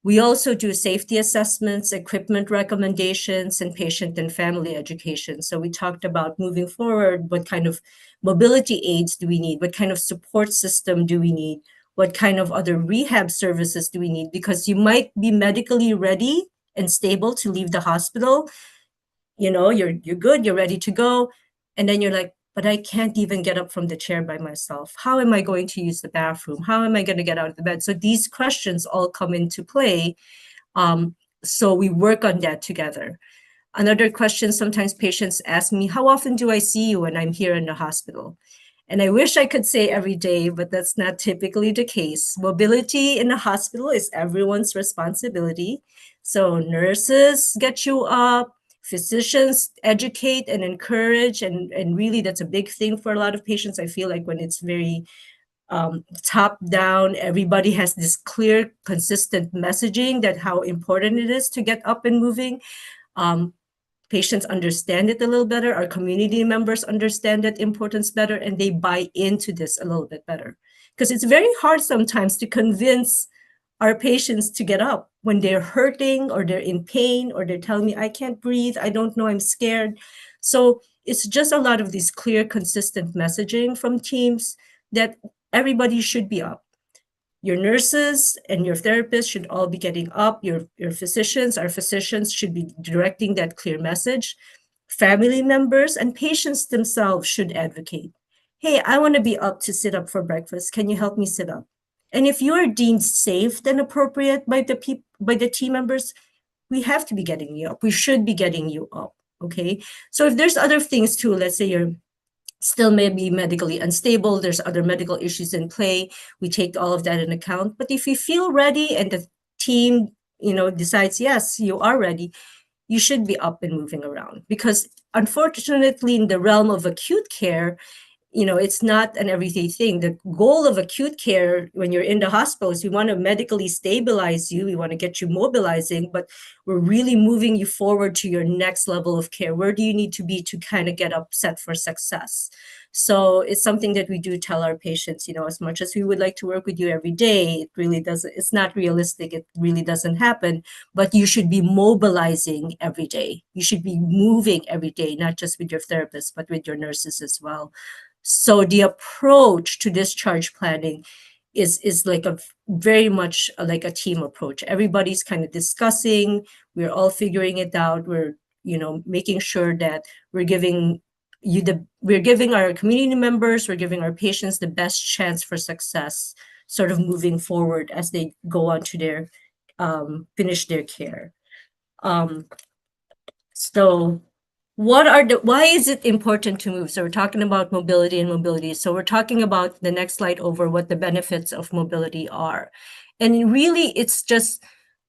We also do safety assessments, equipment recommendations, and patient and family education. So we talked about moving forward, what kind of mobility aids do we need? What kind of support system do we need? What kind of other rehab services do we need? Because you might be medically ready and stable to leave the hospital. You're good, you're ready to go. And then you're like, but I can't even get up from the chair by myself. How am I going to use the bathroom? How am I going to get out of the bed? So these questions all come into play. So we work on that together. Another question sometimes patients ask me, how often do I see you when I'm here in the hospital? And I wish I could say every day, but that's not typically the case. Mobility in the hospital is everyone's responsibility. So nurses get you up, physicians educate and encourage, and really that's a big thing for a lot of patients. I feel like when it's very top down, everybody has this clear, consistent messaging that how important it is to get up and moving. Patients understand it a little better. Our community members understand that importance better, and they buy into this a little bit better. Because it's very hard sometimes to convince our patients to get up when they're hurting or they're in pain or they're telling me, I can't breathe, I don't know, I'm scared. So it's just a lot of this clear, consistent messaging from teams that everybody should be up. Your nurses and your therapists should all be getting up. Your physicians, our physicians should be directing that clear message. Family members and patients themselves should advocate. Hey, I want to be up to sit up for breakfast. Can you help me sit up? And if you are deemed safe and appropriate by the team members, we have to be getting you up. We should be getting you up. Okay. So if there's other things too, let's say you're still may be medically unstable, there's other medical issues in play, we take all of that in account. But if you feel ready and the team decides yes, you are ready, you should be up and moving around. Because unfortunately, in the realm of acute care, it's not an everyday thing. The goal of acute care when you're in the hospital is we want to medically stabilize you. We want to get you mobilizing, but we're really moving you forward to your next level of care. Where do you need to be to kind of get up set for success? So it's something that we do tell our patients, as much as we would like to work with you every day, it really doesn't, it's not realistic. It really doesn't happen, but you should be mobilizing every day. You should be moving every day, not just with your therapist, but with your nurses as well. So the approach to discharge planning is like a very much like a team approach. Everybody's kind of discussing, we're all figuring it out. We're, making sure that we're giving our community members, we're giving our patients the best chance for success, sort of moving forward as they go on to their finish their care. So why is it important to move? So we're talking about mobility and mobility. So we're talking about the next slide over what the benefits of mobility are. And really it's just,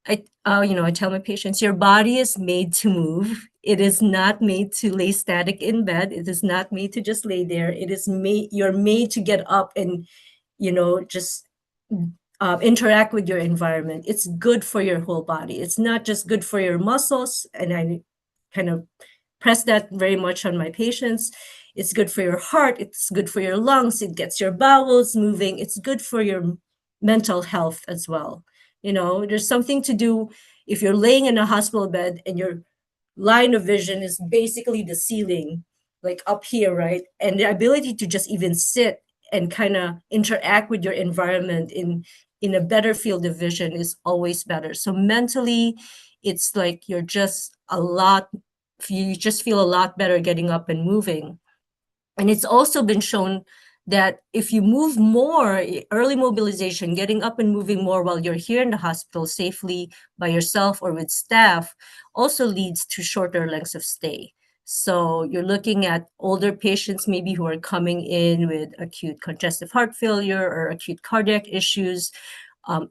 I tell my patients, your body is made to move. It is not made to lay static in bed. It is not made to just lay there. You're made to get up and, just interact with your environment. It's good for your whole body. It's not just good for your muscles. And I kind of press that very much on my patients. It's good for your heart. It's good for your lungs. It gets your bowels moving. It's good for your mental health as well. There's something to do if you're laying in a hospital bed and your line of vision is basically the ceiling, like up here, right? And the ability to just even sit and kind of interact with your environment in a better field of vision is always better. So mentally, it's like you just feel a lot better getting up and moving. And it's also been shown that if you move more, early mobilization, getting up and moving more while you're here in the hospital safely by yourself or with staff, also leads to shorter lengths of stay. So you're looking at older patients maybe who are coming in with acute congestive heart failure or acute cardiac issues.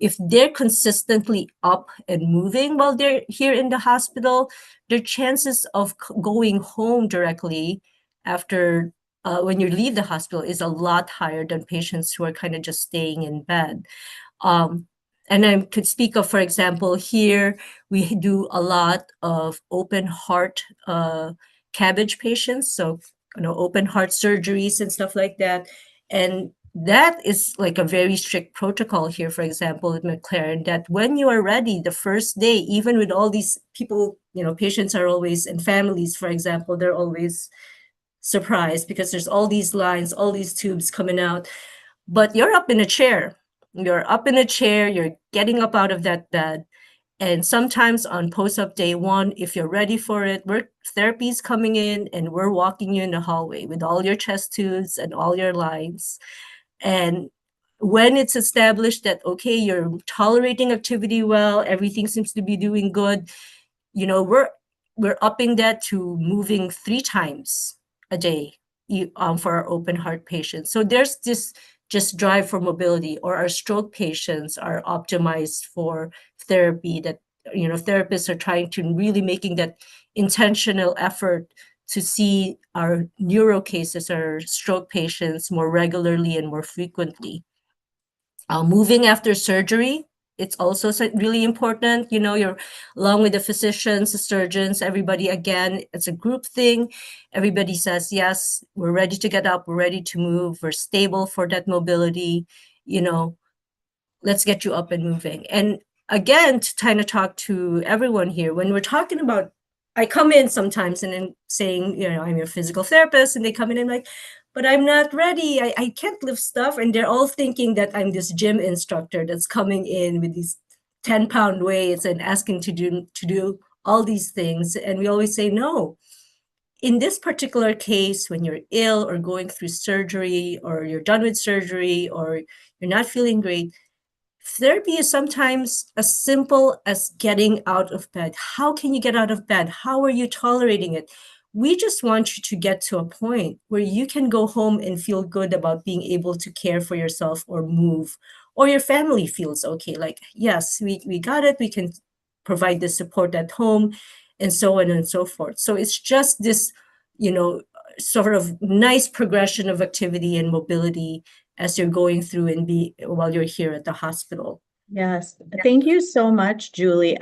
If they're consistently up and moving while they're here in the hospital, their chances of going home directly after when you leave the hospital is a lot higher than patients who are kind of just staying in bed. And I could speak of, for example, here we do a lot of open heart CABG patients, so open heart surgeries and stuff like that. And that is like a very strict protocol here, for example, at McLaren, that when you are ready, the first day, even with all these people, patients are always, and families, for example, they're always surprised because there's all these lines, all these tubes coming out, but you're up in a chair. You're up in a chair, you're getting up out of that bed. And sometimes on post-op day one, if you're ready for it, therapy's coming in and we're walking you in the hallway with all your chest tubes and all your lines. And when it's established that, okay, you're tolerating activity well, everything seems to be doing good, we're upping that to moving 3 times a day for our open heart patients. So there's this just drive for mobility, or our stroke patients are optimized for therapy that, therapists are trying to really making that intentional effort to see our neuro cases, our stroke patients more regularly and more frequently. Moving after surgery, it's also really important. You're along with the physicians, the surgeons, everybody, again, it's a group thing. Everybody says, yes, we're ready to get up, we're ready to move, we're stable for that mobility, let's get you up and moving. And again, to kind of talk to everyone here, when we're talking about, I come in sometimes and then saying, I'm your physical therapist, and they come in and like, but I'm not ready. I can't lift stuff. And they're all thinking that I'm this gym instructor that's coming in with these 10-pound weights and asking to do all these things. And we always say, no. In this particular case, when you're ill or going through surgery, or you're done with surgery, or you're not feeling great, therapy is sometimes as simple as getting out of bed. How can you get out of bed? How are you tolerating it? We just want you to get to a point where you can go home and feel good about being able to care for yourself or move, or your family feels okay. Like, yes, we got it. We can provide the support at home, and so on and so forth. So it's just this, sort of nice progression of activity and mobility as you're going through while you're here at the hospital. Yes, thank you so much, Julie.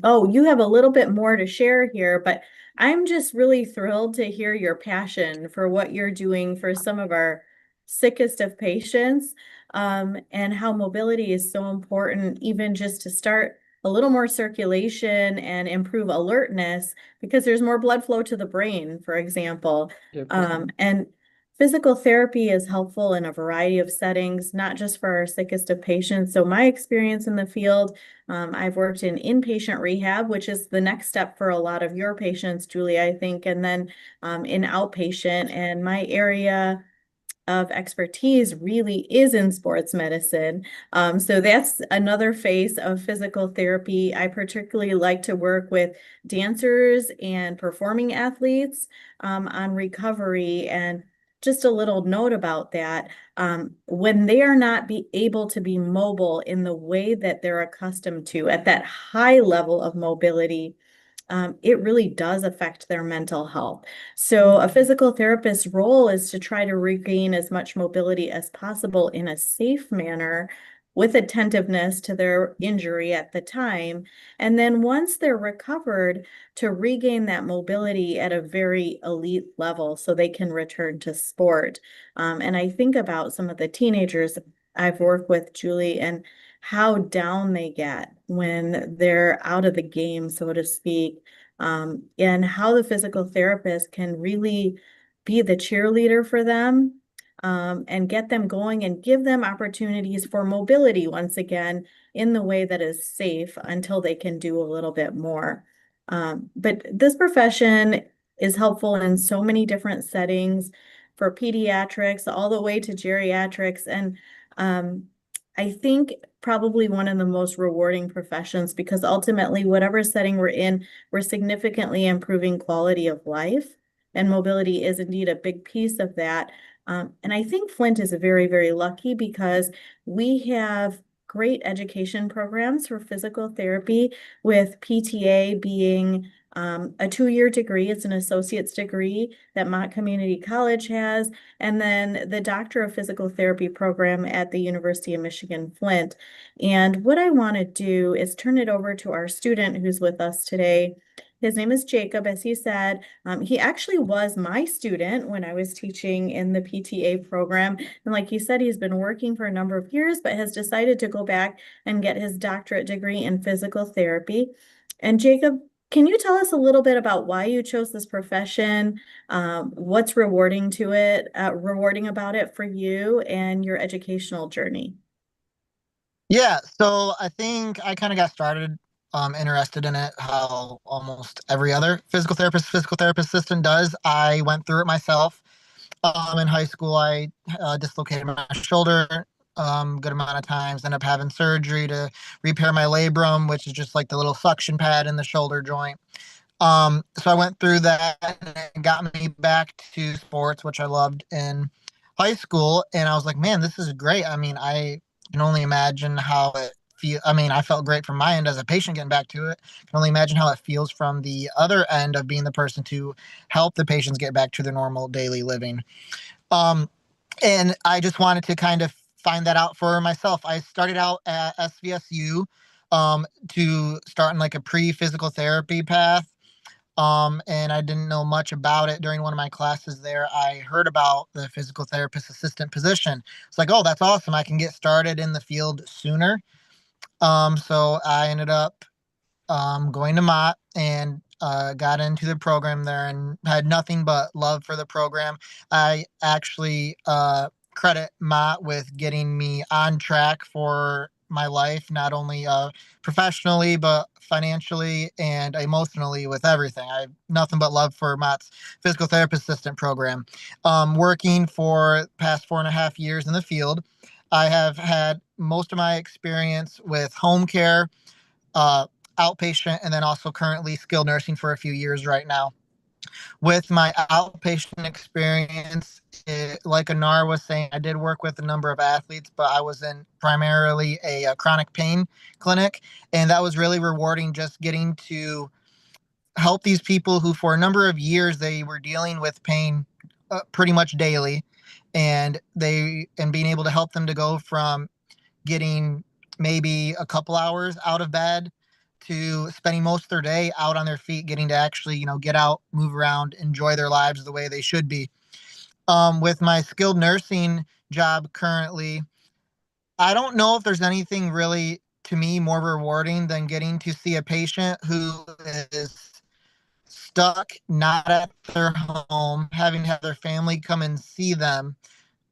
You have a little bit more to share here, but I'm just really thrilled to hear your passion for what you're doing for some of our sickest of patients, and how mobility is so important, even just to start a little more circulation and improve alertness, because there's more blood flow to the brain, for example. And physical therapy is helpful in a variety of settings, not just for our sickest of patients. So my experience in the field, I've worked in inpatient rehab, which is the next step for a lot of your patients, Julie, I think, and then in outpatient. And my area of expertise really is in sports medicine. So that's another phase of physical therapy. I particularly like to work with dancers and performing athletes on recovery. And just a little note about that, when they are not able to be mobile in the way that they're accustomed to at that high level of mobility, it really does affect their mental health. So a physical therapist's role is to try to regain as much mobility as possible in a safe manner, with attentiveness to their injury at the time. And then once they're recovered, to regain that mobility at a very elite level so they can return to sport. And I think about some of the teenagers I've worked with, Julie, and how down they get when they're out of the game, so to speak, and how the physical therapist can really be the cheerleader for them, and get them going and give them opportunities for mobility once again in the way that is safe until they can do a little bit more. But this profession is helpful in so many different settings, for pediatrics all the way to geriatrics. And I think probably one of the most rewarding professions, because ultimately, whatever setting we're in, we're significantly improving quality of life, and mobility is indeed a big piece of that. And I think Flint is very, very lucky because we have great education programs for physical therapy, with PTA being a 2-year degree. It's an associate's degree that Mott Community College has, and then the Doctor of Physical Therapy program at the University of Michigan, Flint. And what I want to do is turn it over to our student who's with us today, His name is Jacob, as he said. He actually was my student when I was teaching in the PTA program. And like he said, he's been working for a number of years, but has decided to go back and get his doctorate degree in physical therapy. And Jacob, can you tell us a little bit about why you chose this profession? What's rewarding about it for you and your educational journey? Yeah, so I think I kind of got started interested in it how almost every other physical therapist assistant does. I went through it myself. In high school, I dislocated my shoulder good amount of times, ended up having surgery to repair my labrum, which is just like the little suction pad in the shoulder joint. So I went through that and it got me back to sports, which I loved in high school. And I was like, man, this is great. I mean, I can only imagine how it feel. I mean, I felt great from my end as a patient getting back to it. I can only imagine how it feels from the other end of being the person to help the patients get back to their normal daily living. Um, and I just wanted to kind of find that out for myself. I started out at SVSU to start in like a pre-physical therapy path. And I didn't know much about it during one of my classes there. I heard about the physical therapist assistant position. It's like, oh, that's awesome. I can get started in the field sooner. So I ended up going to Mott and got into the program there and had nothing but love for the program. I actually credit Mott with getting me on track for my life, not only professionally, but financially and emotionally with everything. I have nothing but love for Mott's physical therapist assistant program. Working for past 4.5 years in the field, I have had most of my experience with home care, uh, outpatient, and then also currently skilled nursing for a few years right now. With my outpatient experience, like Anar was saying, I did work with a number of athletes, but I was in primarily a chronic pain clinic, and that was really rewarding just getting to help these people who, for a number of years, they were dealing with pain pretty much daily, and being able to help them to go from getting maybe a couple hours out of bed to spending most of their day out on their feet, getting to actually, get out, move around, enjoy their lives the way they should be. With my skilled nursing job currently, I don't know if there's anything really to me more rewarding than getting to see a patient who is stuck, not at their home, having to have their family come and see them,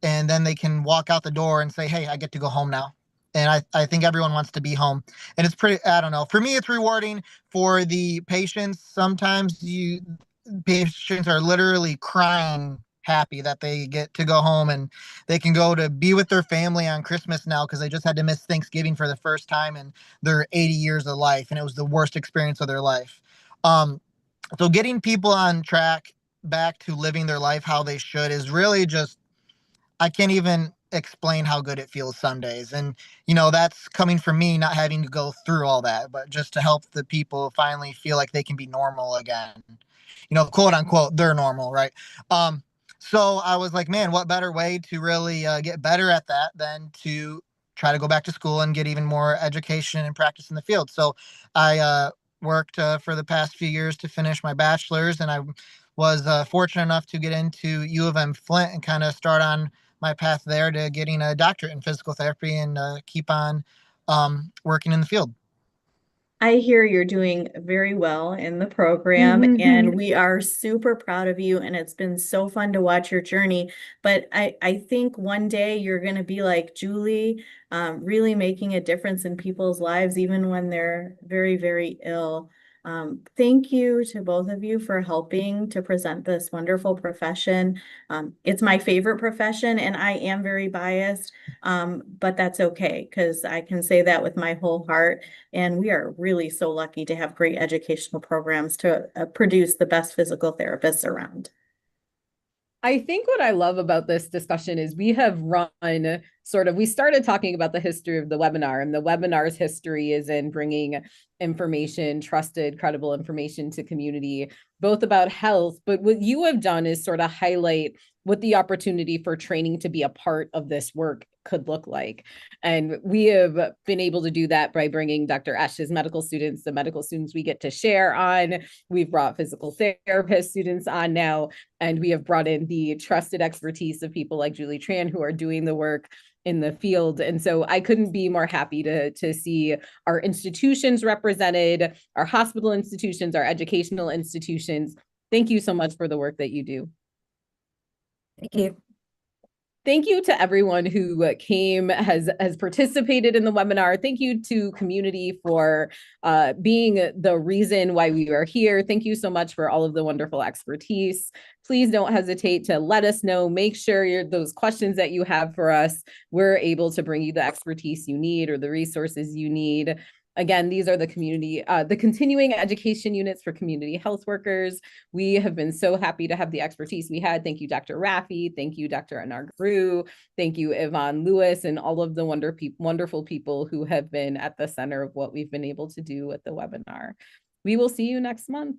and then they can walk out the door and say, hey, I get to go home now. And I think everyone wants to be home. And it's pretty, I don't know. For me, it's rewarding. For the patients, sometimes patients are literally crying happy that they get to go home and they can go to be with their family on Christmas now because they just had to miss Thanksgiving for the first time in their 80 years of life. And it was the worst experience of their life. Um, so getting people on track back to living their life how they should is really just, I can't even explain how good it feels some days. And, that's coming from me not having to go through all that, but just to help the people finally feel like they can be normal again. Quote unquote, they're normal, right? Um, so I was like, man, what better way to really get better at that than to try to go back to school and get even more education and practice in the field. So I worked for the past few years to finish my bachelor's, and I was fortunate enough to get into U of M Flint and kind of start on my path there to getting a doctorate in physical therapy and keep on working in the field. I hear you're doing very well in the program, and we are super proud of you. And it's been so fun to watch your journey. But I think one day you're going to be like Julie, really making a difference in people's lives, even when they're very, very ill. Thank you to both of you for helping to present this wonderful profession. It's my favorite profession, and I am very biased, but that's okay because I can say that with my whole heart. And we are really so lucky to have great educational programs to produce the best physical therapists around. I think what I love about this discussion is we have run we started talking about the history of the webinar, and the webinar's history is in bringing information, trusted, credible information to community both about health, but what you have done is sort of highlight what the opportunity for training to be a part of this work could look like. And we have been able to do that by bringing Dr. Ash's medical students, the medical students we get to share on. We've brought physical therapist students on now, and we have brought in the trusted expertise of people like Julie Tran who are doing the work in the field. And so I couldn't be more happy to see our institutions represented, our hospital institutions, our educational institutions. Thank you so much for the work that you do. Thank you. Thank you to everyone who came, has participated in the webinar. Thank you to community for being the reason why we are here. Thank you so much for all of the wonderful expertise. Please don't hesitate to let us know. Make sure those questions that you have for us, we're able to bring you the expertise you need or the resources you need. Again, these are the continuing education units for community health workers. We have been so happy to have the expertise we had. Thank you, Dr. Raffi. Thank you, Dr. Anargru. Thank you, Yvonne Lewis, and all of the wonderful people who have been at the center of what we've been able to do at the webinar. We will see you next month.